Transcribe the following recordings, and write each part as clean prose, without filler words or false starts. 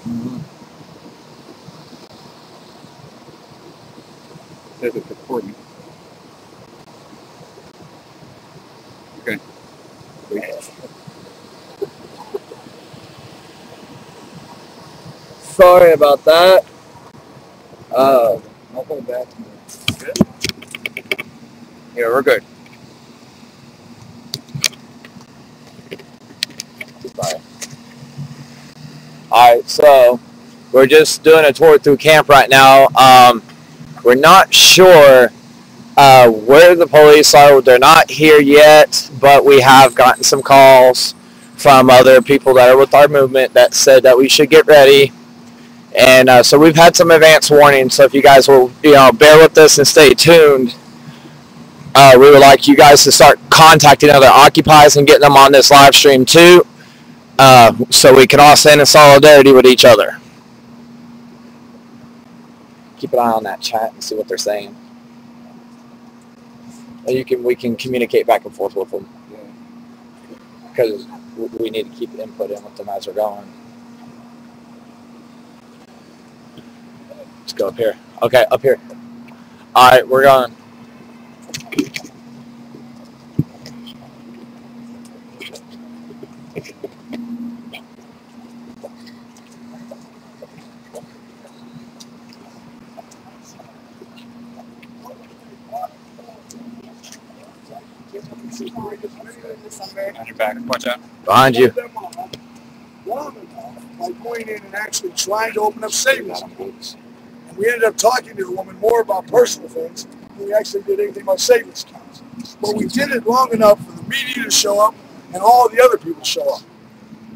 Mm-hmm. Says it's recording. Okay. Sorry about that. I'll hold that. Good? Yeah, we're good. Bye. Alright, so we're just doing a tour through camp right now. We're not sure where the police are. They're not here yet, but we have gotten some calls from other people that are with our movement that said that we should get ready. And so we've had some advance warning. So if you guys will, bear with us and stay tuned, we would like you guys to start contacting other occupies and getting them on this live stream too, so we can all stand in solidarity with each other. Keep an eye on that chat and see what they're saying. And we can communicate back and forth with them, because we need to keep input in with them as we're going. Let's go up here. Okay, up here. All right, we're going. On your back. Watch out. Behind you. By going in and actually trying to open up savings accounts. And we ended up talking to the woman more about personal things than we actually did anything about savings accounts. But we did it long enough for the media to show up and all the other people to show up.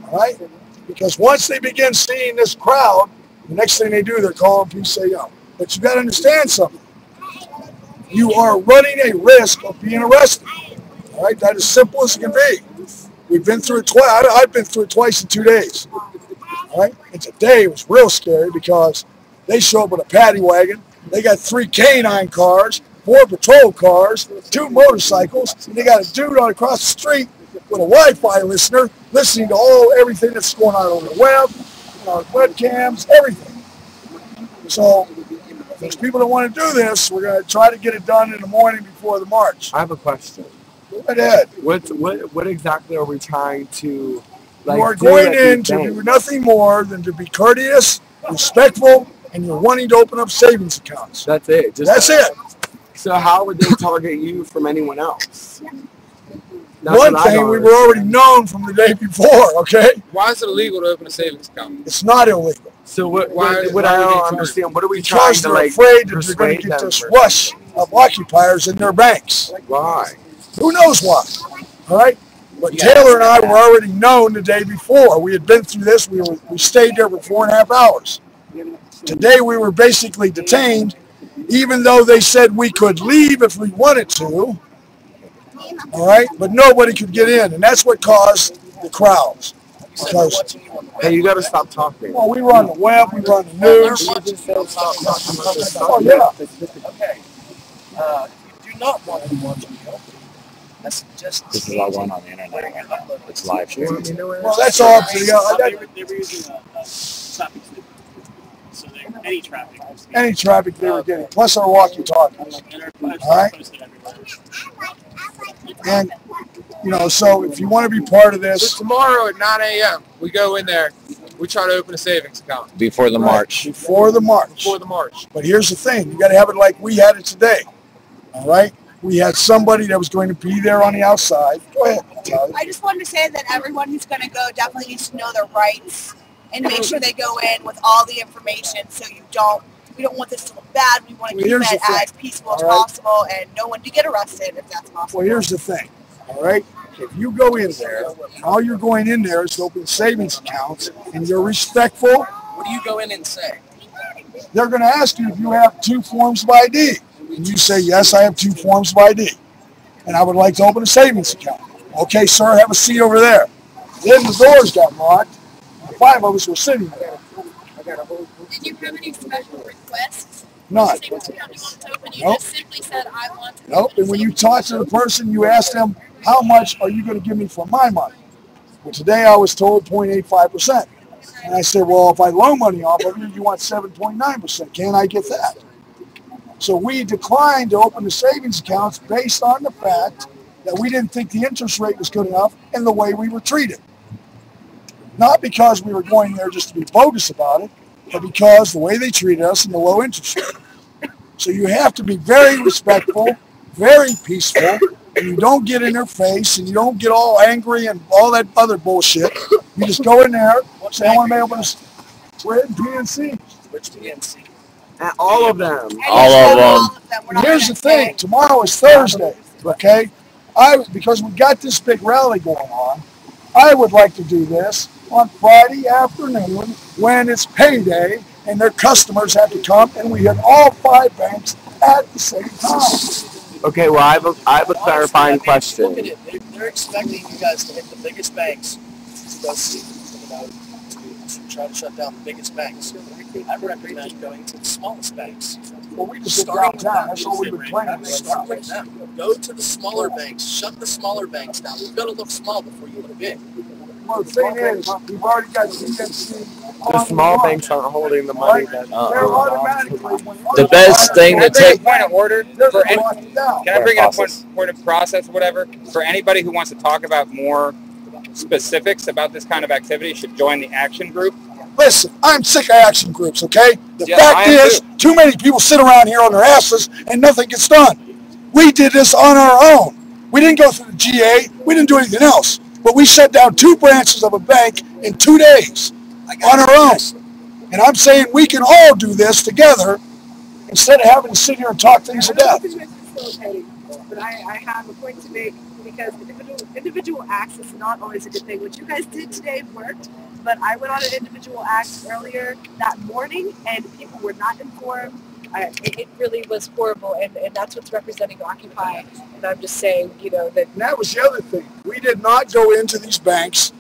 All right? Because once they begin seeing this crowd, the next thing they do, they're calling people say, yo. But you got to understand something. You are running a risk of being arrested. All right? That is simple as it can be. We've been through it twice. I've been through it twice in 2 days. All right? And today was real scary because they show up with a paddy wagon. They got 3 canine cars, 4 patrol cars, 2 motorcycles, and they got a dude on across the street with a Wi-Fi listener listening to everything that's going on over the web, webcams, everything. So there's people that want to do this. We're going to try to get it done in the morning before the march. I have a question. Go ahead. What exactly are we trying to you are going in to do nothing more than to be courteous, respectful, and you're wanting to open up savings accounts. That's it. That's it. So how would they target you from anyone else? One thing, we were already known from the day before, okay? Why is it illegal to open a savings account? It's not illegal. So what I don't understand, what are we trying to, like, afraid that they're going to get this rush of occupiers in their banks. Why? Who knows why? All right? But Taylor and I were already known the day before. We had been through this. We stayed there for 4.5 hours. Today we were basically detained, even though they said we could leave if we wanted to. All right? But nobody could get in, and that's what caused the crowds. Because, hey, you got to stop talking. Well, we run the web, we run the news. Oh, yeah. Okay. You do not want to watch a video. That's just... This is all going on the internet right now. It's live streaming. Well, that's all up to the... They were using a traffic signal. So any traffic. Any traffic they were getting, plus our walkie-talkies. All right? And, so if you want to be part of this... So tomorrow at 9 a.m., we go in there, we try to open a savings account. Before the march. Before the march. Before the march. But here's the thing. You got to have it like we had it today. All right? We had somebody that was going to be there on the outside. Go ahead. I just wanted to say that everyone who's going to go definitely needs to know their rights and make sure they go in with all the information so we don't want this to look bad. We want to keep it as peaceful as possible and no one to get arrested if that's possible. Well, here's the thing. All right? If you go in there, all you're going in there is to open savings accounts and you're respectful. What do you go in and say? They're going to ask you if you have 2 forms of ID. And you say, yes, I have 2 forms of ID. And I would like to open a savings account. Okay, sir, have a seat over there. Then the doors got locked. 5 of us were sitting there. Did you have any special requests? None. You Nope. just simply said, I want to. Nope. And when you talk to the person, you ask them, how much are you going to give me for my money? Well, today I was told 0.85%. And I said, well, if I loan money off of you, you want 7.9%. Can I get that? So we declined to open the savings accounts based on the fact that we didn't think the interest rate was good enough and the way we were treated. Not because we were going there just to be bogus about it, but because the way they treated us and the low interest rate. So you have to be very respectful, very peaceful, and you don't get in their face and you don't get all angry and all that other bullshit. You just go in there, say, I want to be able to we're in PNC. Which PNC? All of them. All of them. Here's the thing. Tomorrow is Thursday, okay? Because we got this big rally going on, I would like to do this on Friday afternoon when it's payday and their customers have to come and we hit all 5 banks at the same time. Okay, well, I have a clarifying question. Look at it. They're expecting you guys to hit the biggest banks to go see, to try to shut down the biggest banks. I recommend going to the smallest banks. Well, we just starting downtown. That's what we've been planning. Start with them. Go to the smaller banks. Shut the smaller banks down. You've got to look small before you look big. Well, the thing is, we've already got PNC. The small banks aren't holding the money. That, They're automatically. The best thing to take. Point of order for any, can I bring in a point of process, whatever? For anybody who wants to talk about more specifics about this kind of activity, should join the action group. Listen, I'm sick of action groups, okay? The Yeah, fact I am is, too many people sit around here on their asses and nothing gets done. We did this on our own. We didn't go through the GA. We didn't do anything else. But we shut down 2 branches of a bank in 2 days on our own. And I'm saying we can all do this together instead of having to sit here and talk things to death. But I have a point to make because individual acts is not always a good thing. What you guys did today worked, but I went on an individual act earlier that morning and people were not informed. It really was horrible, and that's what's representing Occupy. And I'm just saying, you know, that... And that was the other thing. We did not go into these banks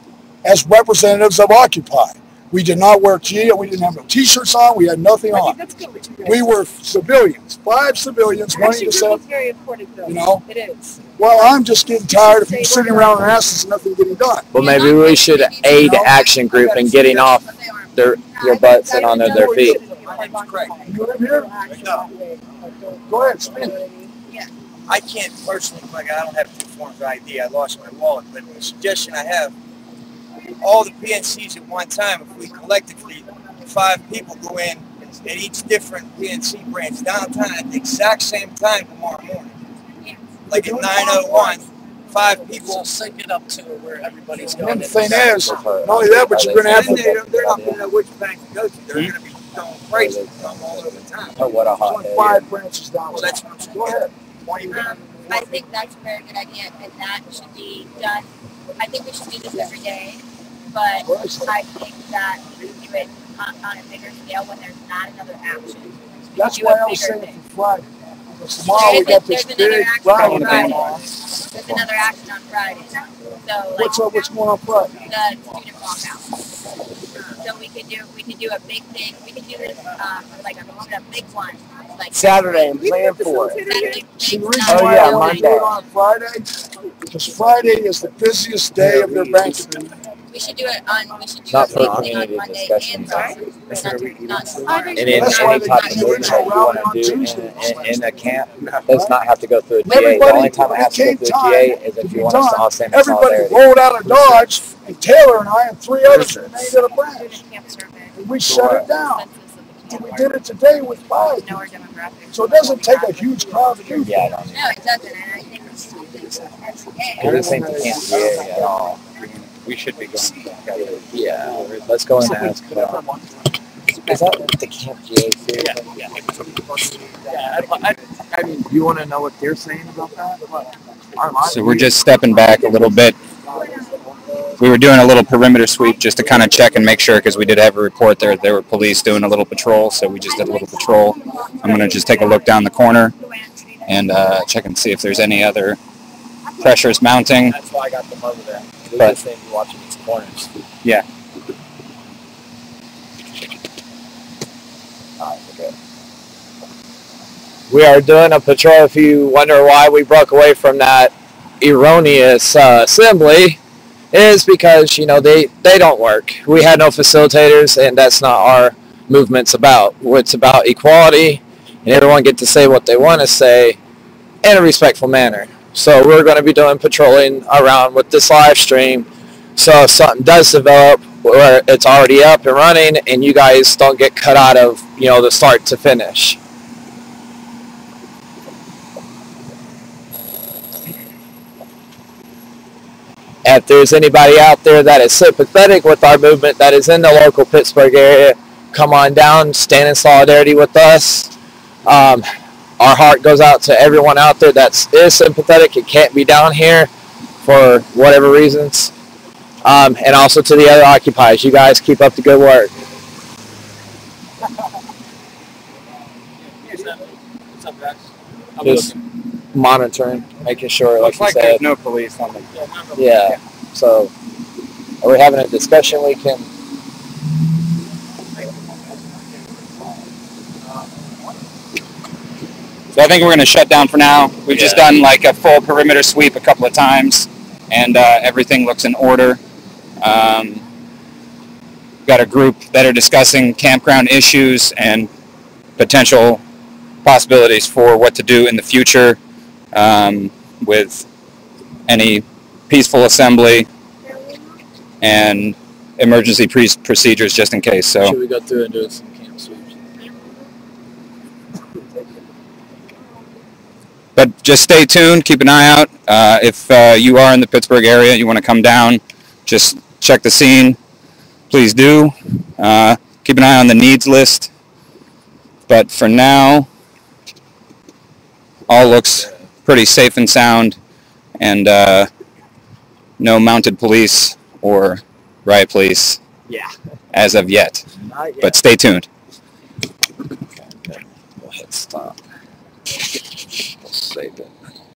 as representatives of Occupy. We did not wear GA. We didn't have no T-shirts on. We had nothing on. That's good what you guys We were civilians, 5 civilians wanting to set up, it's very important, though. you know. It is. Well, I'm just getting tired of people sitting around their asses and nothing getting done. Well, maybe we should aid Action Group in getting off their butts and onto their feet. You live here? Go ahead, speak. I can't personally, like I don't have 2 forms of ID. I lost my wallet. But the suggestion I have, all the PNCs at one time, if we collectively, 5 people go in at each different PNC branch downtown at the exact same time tomorrow morning. Like at 9:01, 5 people sync it up to where everybody's And going. the thing is, not only that, but you're going to have to... they're not going to know which bank to go to. They're going to be throwing prices all over the time. Oh, what a There's only 5 branches down. Well, that's what I'm saying. Go ahead. I think that's a very good idea, and that should be done. I think we should do this every day, but I think that we should do it on a bigger scale when there's not another action. That's why I was saying for Friday. Because tomorrow we got this big rally going on. There's another action on Friday. So, like, What's up? What's going on Friday? the student walkout. So we could do a big thing. We could do this like a big one. Like Saturday, I'm playing for it. Saturday, See, the big reason stuff. why yeah, I want to do Monday. it on Friday, because Friday is the busiest day of their banking. We should do it on. We should do Not a for big thing on community Monday discussions. and not tomorrow. And in That's why any they type did of the movement original that you rally want on to do Tuesday. in a camp does not have to go through a GA. The Everybody, only time it when has to came go through a time GA is to if be you want us to done, all stand in everybody solidarity. rolled out of Dodge, and Taylor and I and 3 others remained at a branch. And we shut it down. And we did it today with 5. So it doesn't take a huge crowd to do Yeah, I that. don't. No, it doesn't, and I think we should do this every day. I just think we can't GA at all. We should be going. Yeah, let's go and ask. Is that the Camp GA series? I mean, you want to know what they're saying about that? So we're just stepping back a little bit. We were doing a little perimeter sweep just to kind of check and make sure, because we did have a report there were police doing a little patrol, so we just did a little patrol. I'm going to just take a look down the corner and check and see if there's any other pressures mounting. That's why I got them over there. They're But- just saying you're watching these corners. Yeah. Okay. We are doing a patrol. If you wonder why we broke away from that erroneous assembly, is because, you know, they don't work. We had no facilitators, and that's not our movement's about. It's about equality, and everyone get to say what they want to say in a respectful manner. So we're going to be doing patrolling around with this live stream. So if something does develop where it's already up and running and you guys don't get cut out of, you know, the start to finish. If there's anybody out there that is sympathetic with our movement that is in the local Pittsburgh area, come on down, stand in solidarity with us. Our heart goes out to everyone out there that is sympathetic and can't be down here for whatever reasons. And also to the other occupiers. You guys keep up the good work. What's up, guys? Just monitoring, making sure, like Looks you like said. there's no police on the... Yeah. So, are we having a discussion we can... So I think we're going to shut down for now. We've just done like a full perimeter sweep a couple of times, and everything looks in order. Got a group that are discussing campground issues and potential possibilities for what to do in the future with any peaceful assembly and emergency procedures just in case. So Should we go through and do some camp sweeps? But just stay tuned, keep an eye out. If you are in the Pittsburgh area, you want to come down, just check the scene, please do. Keep an eye on the needs list. But for now, all looks pretty safe and sound, and no mounted police or riot police as of yet. Not yet. But stay tuned. Okay, go ahead, stop. We'll save it.